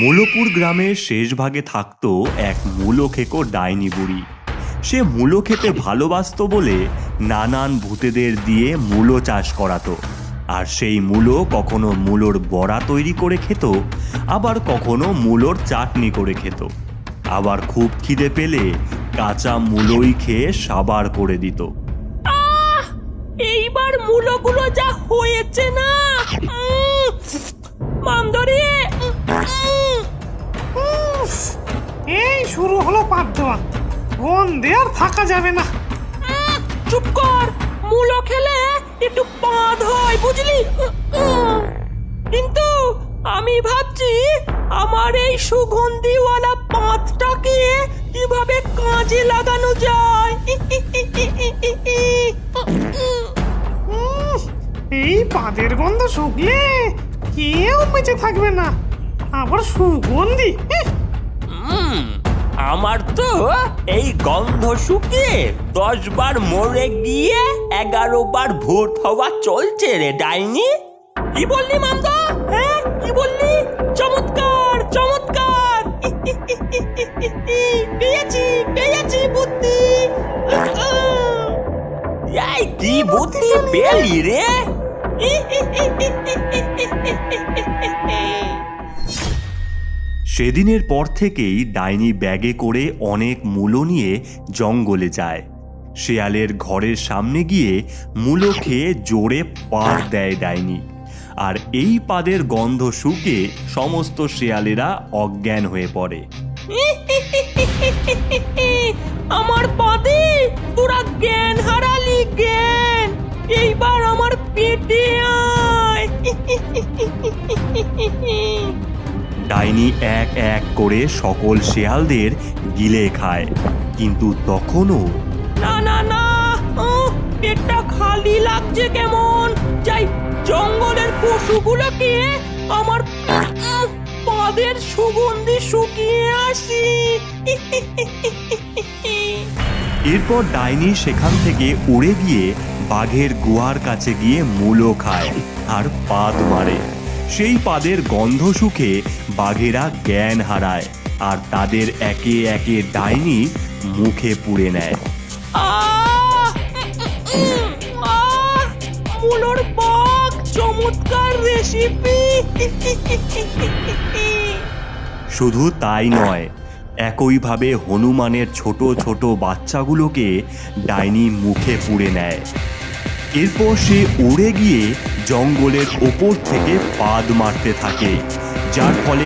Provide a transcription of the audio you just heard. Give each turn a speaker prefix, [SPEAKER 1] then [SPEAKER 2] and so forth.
[SPEAKER 1] মূলপুর গ্রামের শেষ ভাগে থাকতো এক মূলো খেকো ডাইনি বুড়ি। সে মূলো খেতে ভালোবাসতো বলে নানান ভূতেদের দিয়ে মূলো চাষ করাতো। আর সেই মূলো কখনো মূলোর বড়া তৈরি করে খেত, আবার কখনো মূলোর চাটনি করে খেত, আবার খুব খিদে পেলে কাঁচা মূলোই খেয়ে সাবার করে দিত।
[SPEAKER 2] এইবার মূলোগুলো যা হয়েছে না, মামদরি,
[SPEAKER 3] এই শুরু হলো পাত দেওয়া। গন্ধে আর থাকা যাবে না।
[SPEAKER 2] চুপ কর। মূলো খেলে একটু পাদ হয়, বুঝলি? কিন্তু আমি ভাবছি আমার এই সুগন্ধিওয়ালা পাতটাকে কিভাবে কাজে লাগানো যায়।
[SPEAKER 3] এই পাদের গন্ধ শুকলে কেউ বেঁচে থাকবে না। আবার সুগন্ধি।
[SPEAKER 2] আমার তো এই গন্ধ শুকে 10 বার মরে গিয়ে 11 বার ভূত হওয়া চলছে রে ডাইনি। কি বললি মামদা? হ্যাঁ, কি বললি? চমৎকার চমৎকার। পেয়েছি পেয়েছি বুদ্ধি। এই কি বুদ্ধি পেলি রে?
[SPEAKER 1] সেদিনের পর থেকেই ডাইনি ব্যাগে করে অনেক মূলো নিয়ে জঙ্গলে যায়। শেয়ালের ঘরের সামনে গিয়ে মূলো খেয়ে জোরে পাদ দেয় ডাইনি। আর এই পাদের গন্ধ শুকে সমস্ত শেয়ালেরা অজ্ঞান হয়ে পড়ে।
[SPEAKER 2] আমার পাদে তোরা জ্ঞান হারালি, জ্ঞান। এইবার আমার পেটে আয়।
[SPEAKER 1] ডাইনি এক এক করে সকল শেয়ালদের গিলে খায়, কিন্তু তখনও
[SPEAKER 2] না না না, পেটটা খালি লাগছে কেমন। যাই জঙ্গলের পশুগুলোকে আমার পাদের সুগন্ধি শুকিয়ে আসি।
[SPEAKER 1] এরপর ডাইনি সেখান থেকে উড়ে গিয়ে বাঘের গুহার কাছে গিয়ে মূলো খায় আর পাদ মারে। সেই পাদের গন্ধ শুকে বাঘেরা জ্ঞান হারায় আর তাদের একে একে ডাইনি মুখে পুড়ে নেয়।
[SPEAKER 2] মূলোর পাক, চমৎকার রেসিপি।
[SPEAKER 1] শুধু তাই নয়, একইভাবে হনুমানের ছোট ছোট বাচ্চাগুলোকে ডাইনি মুখে পুড়ে নেয়। এরপর সে উড়ে গিয়ে জঙ্গলের ওপর থেকে পাদ মারতে থাকে, যার ফলে